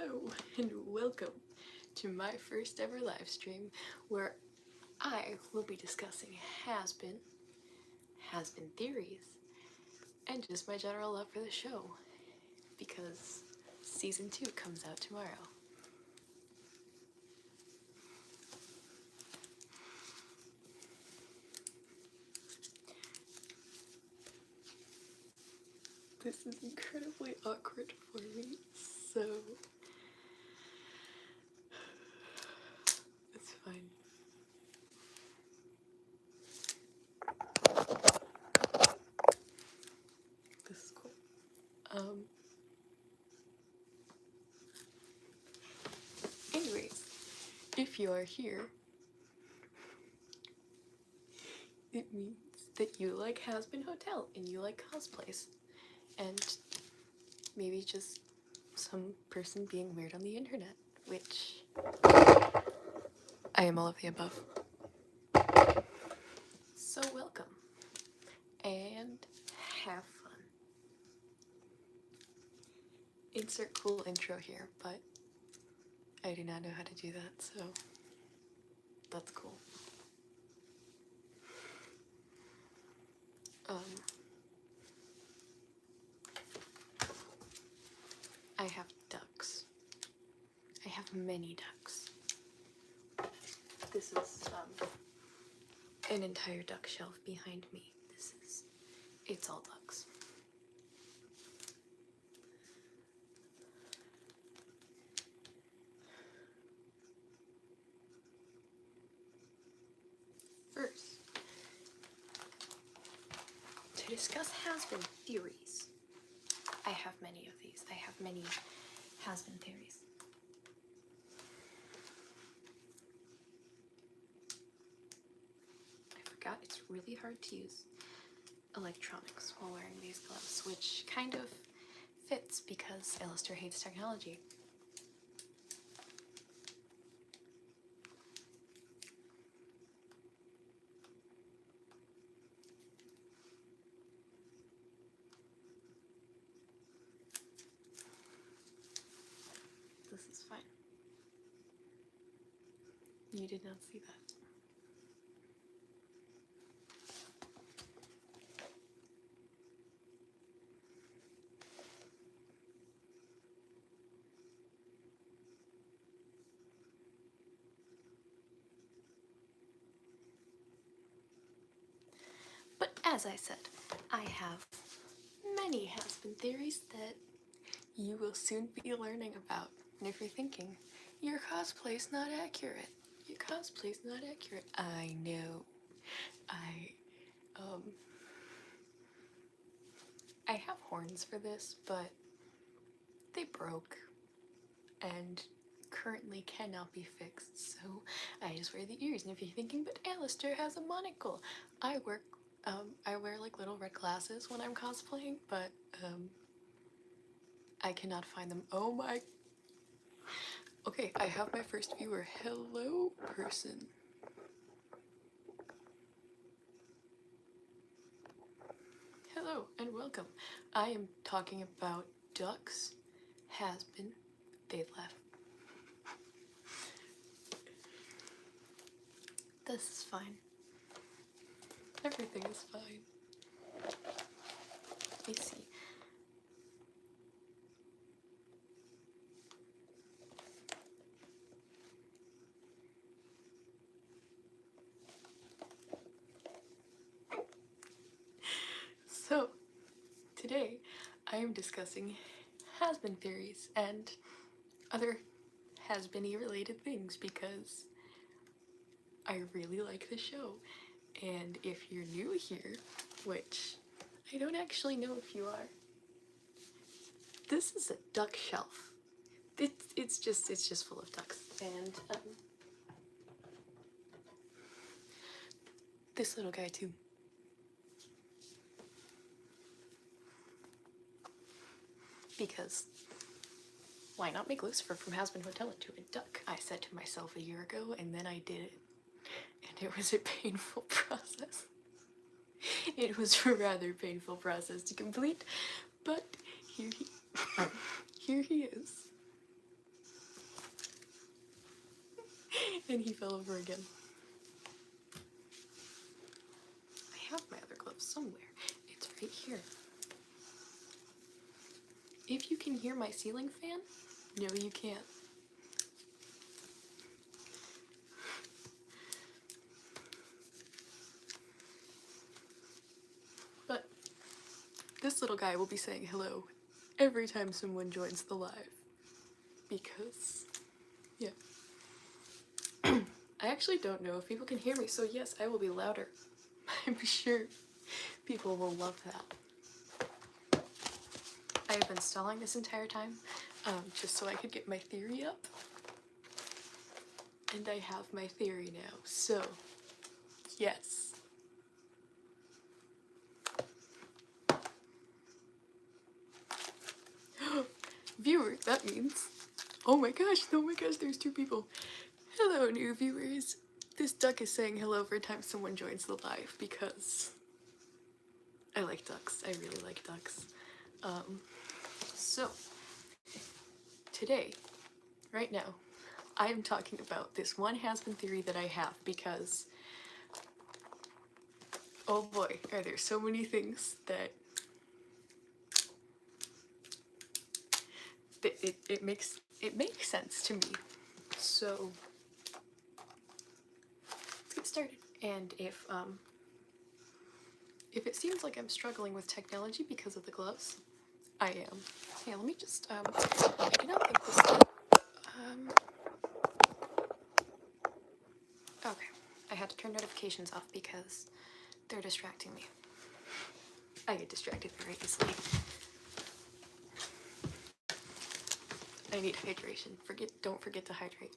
Hello and welcome to my first ever live stream where I will be discussing has-been theories, and just my general love for the show because season 2 comes out tomorrow. This is incredibly awkward for me, so it's fine. This is cool. Anyways, if you are here, it means that you like Has-Been Hotel and you like cosplays. And maybe just some person being weird on the internet, which I am all of the above. So welcome, and have fun. Insert cool intro here, but I do not know how to do that, so that's cool. I have ducks. I have many ducks. This is an entire duck shelf behind me. It's all ducks. First, to discuss has-been theories. I have many of these. I have many has-been theories. I forgot it's really hard to use electronics while wearing these gloves, which kind of fits because Alistair hates technology. This is fine. You did not see that. But as I said, I have many has-been theories that you will soon be learning about. And if you're thinking, your cosplay's not accurate, your cosplay's not accurate, I know. I have horns for this, but they broke and currently cannot be fixed, so I just wear the ears. And if you're thinking, but Alistair has a monocle, I wear like little red glasses when I'm cosplaying, but I cannot find them. Oh my. Okay, I have my first viewer. Hello, person. Hello and welcome. I am talking about ducks. Has-been. They've left. This is fine. Everything is fine. Let me see. So, today I am discussing has-been theories and other has-been-y related things because I really like the show. And if you're new here, which I don't actually know if you are, this is a duck shelf. It's just full of ducks. And this little guy too. Because why not make Lucifer from Has-Been Hotel into a duck? I said to myself a year ago, and then I did it. And it was a painful process. It was a rather painful process to complete, but here he is. And he fell over again. I have my other glove somewhere. It's right here. If you can hear my ceiling fan, no you can't. But this little guy will be saying hello every time someone joins the live. Because, yeah. I actually don't know if people can hear me, so yes, I will be louder. I'm sure people will love that. I have been stalling this entire time, just so I could get my theory up. And I have my theory now, so, yes. Viewer, that means, oh my gosh, there's 2 people. Hello, new viewers. This duck is saying hello every time someone joins the live because I like ducks. I really like ducks. So, today, right now, I am talking about this one has-been theory that I have because, oh boy, are there so many things that it makes sense to me. So, let's get started. And if it seems like I'm struggling with technology because of the gloves, I am. Yeah, let me just, I do not think this, okay. I had to turn notifications off because they're distracting me. I get distracted very easily. I need hydration. Don't forget to hydrate.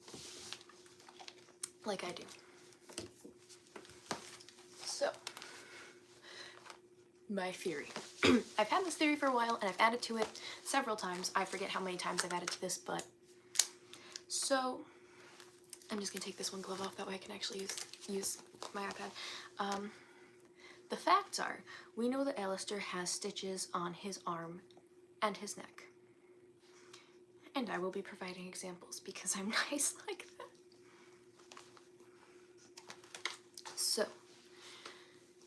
Like I do. So, my theory. I've had this theory for a while and I've added to it several times. I forget how many times I've added to this, but so I'm just gonna take this one glove off, that way I can actually use my iPad. The facts are, we know that Alistair has stitches on his arm and his neck. And I will be providing examples because I'm nice like that. So,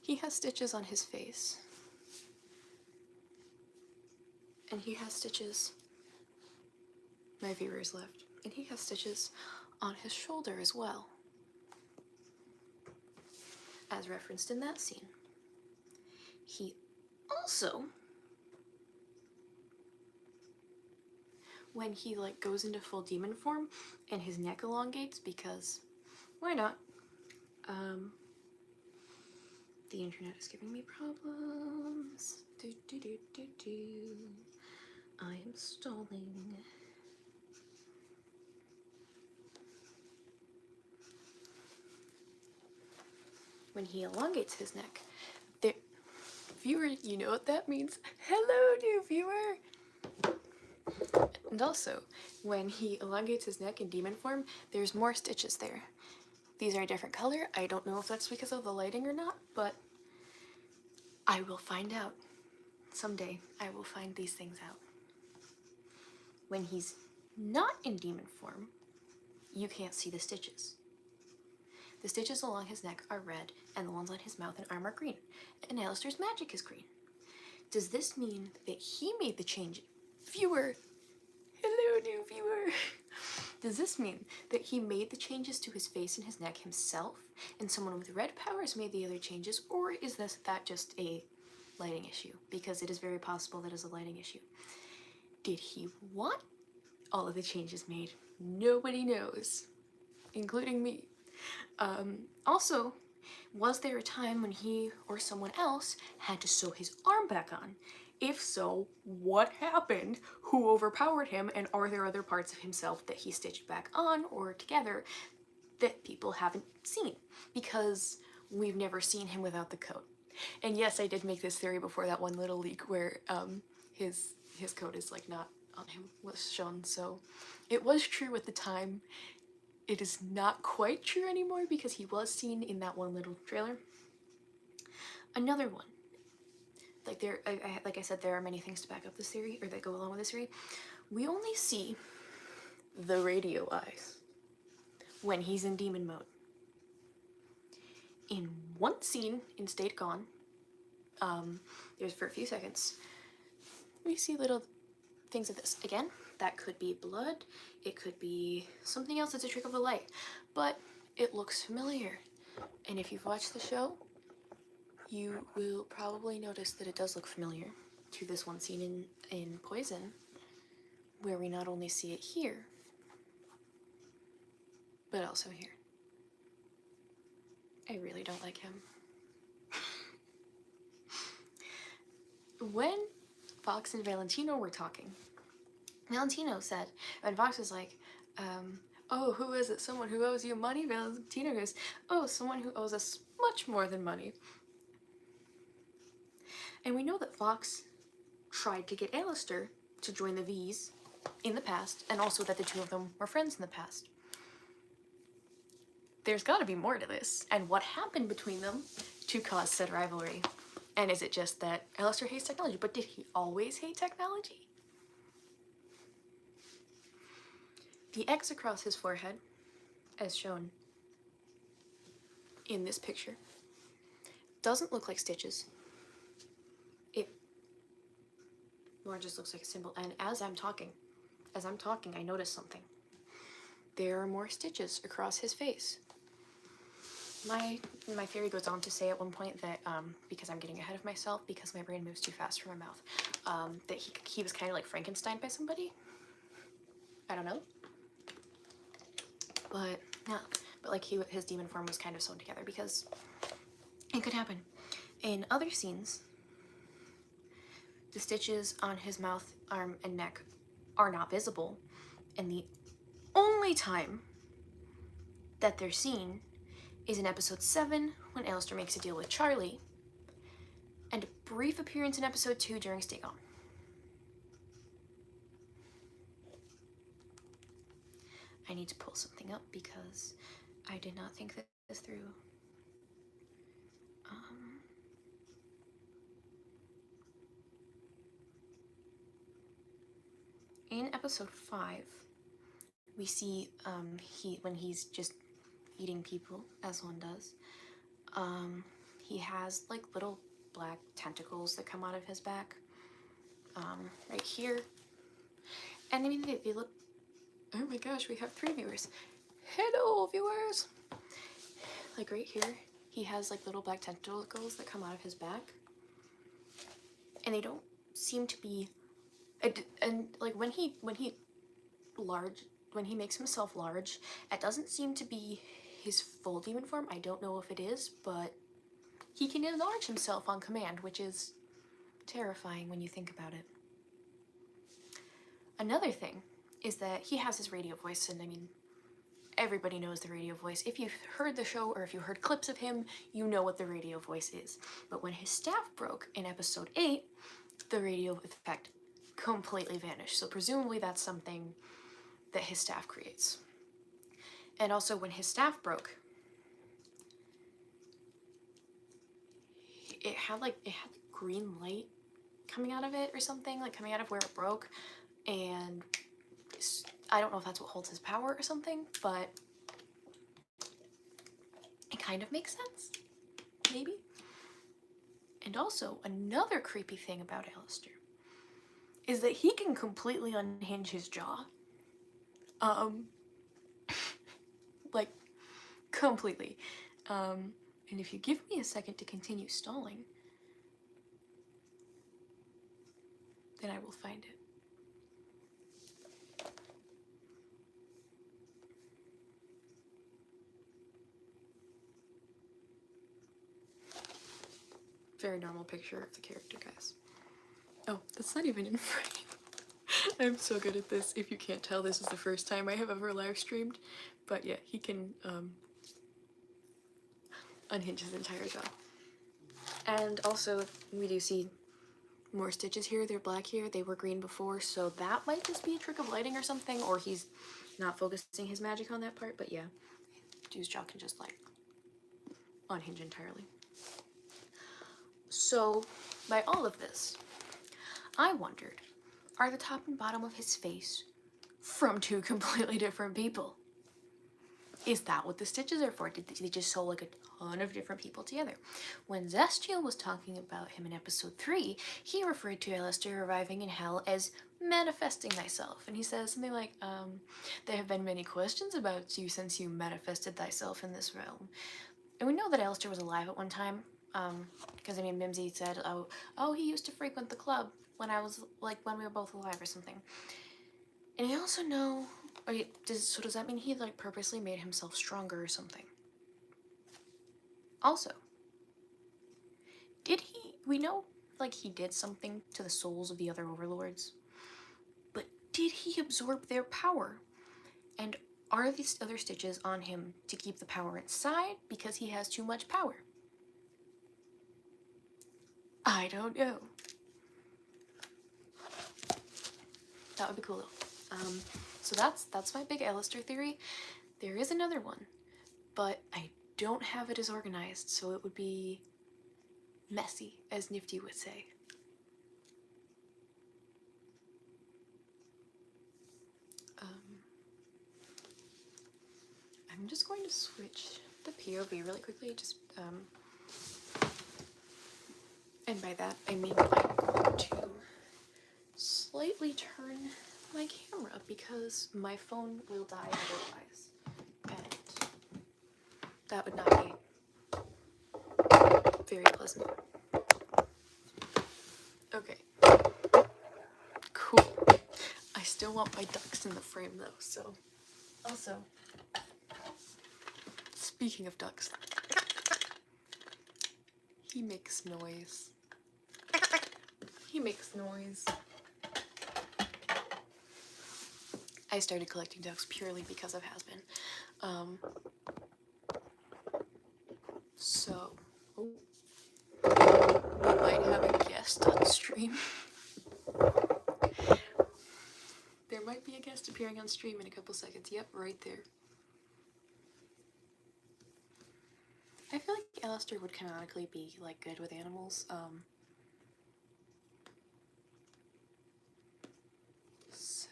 he has stitches on his face. And he has stitches, my viewers left, and he has stitches on his shoulder as well, as referenced in that scene. He also, when he like goes into full demon form and his neck elongates, because why not? The internet is giving me problems. I am stalling. When he elongates his neck, viewer, you know what that means. Hello, new viewer! And also, when he elongates his neck in demon form, there's more stitches there. These are a different color. I don't know if that's because of the lighting or not, but I will find out. Someday, I will find these things out. When he's not in demon form, you can't see the stitches. The stitches along his neck are red, and the ones on his mouth and arm are green, and Alistair's magic is green. Does this mean that he made the change? Viewer! Hello, new viewer! Does this mean that he made the changes to his face and his neck himself, and someone with red powers made the other changes, or is that just a lighting issue? Because it is very possible that is a lighting issue. Did he want all of the changes made? Nobody knows, including me. Also, was there a time when he or someone else had to sew his arm back on? If so, what happened? Who overpowered him? And are there other parts of himself that he stitched back on or together that people haven't seen? Because we've never seen him without the coat. And yes, I did make this theory before that one little leak where his coat is like not on him was shown, so it was true at the time. It is not quite true anymore because he was seen in that one little trailer. Another one, like I said, there are many things to back up this theory, or that go along with this theory. We only see the radio eyes. when he's in demon mode. In one scene in State Gone, there's for a few seconds, we see little things of this. Again, that could be blood, it could be something else that's a trick of the light, but it looks familiar. And if you've watched the show, you will probably notice that it does look familiar to this one scene in Poison, where we not only see it here, but also here. I really don't like him. When Fox and Valentino were talking, Valentino said, and Fox was like, oh, who is it? Someone who owes you money? Valentino goes, oh, someone who owes us much more than money. And we know that Fox tried to get Alistair to join the V's in the past, and also that the two of them were friends in the past. There's gotta be more to this, and what happened between them to cause said rivalry. And is it just that Alistair hates technology? But did he always hate technology? The X across his forehead, as shown in this picture, doesn't look like stitches. It more just looks like a symbol. And as I'm talking, I notice something. There are more stitches across his face. My theory goes on to say at one point that, because I'm getting ahead of myself, because my brain moves too fast from my mouth, that he was kind of like Frankenstein by somebody. I don't know. But, yeah, but like his demon form was kind of sewn together, because it could happen. In other scenes, the stitches on his mouth, arm, and neck are not visible, and the only time that they're seen is in episode 7, when Alistair makes a deal with Charlie, and a brief appearance in episode 2 during Stay Gone. I need to pull something up because I did not think this through. In episode 5, we see when he's just eating people, as one does, he has like little black tentacles that come out of his back, right here. And I mean, they look, oh my gosh, we have 3 viewers. Hello, viewers! Like right here, he has like little black tentacles that come out of his back. And they don't seem to be, and like when he makes himself large, it doesn't seem to be his full demon form. I don't know if it is, but he can enlarge himself on command, which is terrifying when you think about it. Another thing is that he has his radio voice, and I mean, everybody knows the radio voice. If you've heard the show or if you heard clips of him, you know what the radio voice is. But when his staff broke in episode 8, the radio effect completely vanished. So presumably that's something that his staff creates. And also when his staff broke, it had green light coming out of it or something, like coming out of where it broke. And I don't know if that's what holds his power or something, but it kind of makes sense, maybe. And also, another creepy thing about Alistair is that he can completely unhinge his jaw. Like, completely. And if you give me a second to continue stalling, then I will find it. Very normal picture of the character, guys. Oh, that's not even in frame. I'm so good at this. If you can't tell, this is the first time I have ever live streamed. But yeah, he can unhinge his entire jaw. And also, we do see more stitches here. They're black here. They were green before, so that might just be a trick of lighting or something, or he's not focusing his magic on that part. But yeah, dude's jaw can just like unhinge entirely. So, by all of this, I wondered, are the top and bottom of his face from 2 completely different people? Is that what the stitches are for? Did they just sew like a ton of different people together? When Zestiel was talking about him in episode 3, he referred to Alistair arriving in hell as manifesting thyself. And he says something like, there have been many questions about you since you manifested thyself in this realm. And we know that Alistair was alive at one time, because I mean, Mimsy said, oh, he used to frequent the club when when we were both alive or something. And I also know, so does that mean he like purposely made himself stronger or something? Also, we know like he did something to the souls of the other overlords, but did he absorb their power? And are these other stitches on him to keep the power inside because he has too much power? I don't know. That would be cool though. So that's my big Alistair theory. There is another one, but I don't have it as organized, so it would be messy, as Nifty would say. I'm just going to switch the POV really quickly, and by that I mean I'm going to slightly turn my camera because my phone will die otherwise, and that would not be very pleasant. Okay. Cool. I still want my ducks in the frame though, so. Also, speaking of ducks, he makes noise. He makes noise. I started collecting ducks purely because of Has Been. So, we might have a guest on stream. There might be a guest appearing on stream in a couple seconds. Yep, right there. I feel like Alistair would canonically be like good with animals. So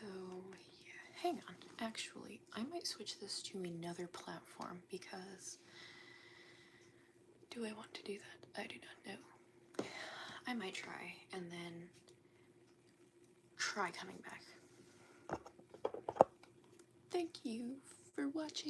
yeah, hang on. Actually, I might switch this to another platform because do I want to do that? I do not know. I might try and then try coming back. Thank you for watching.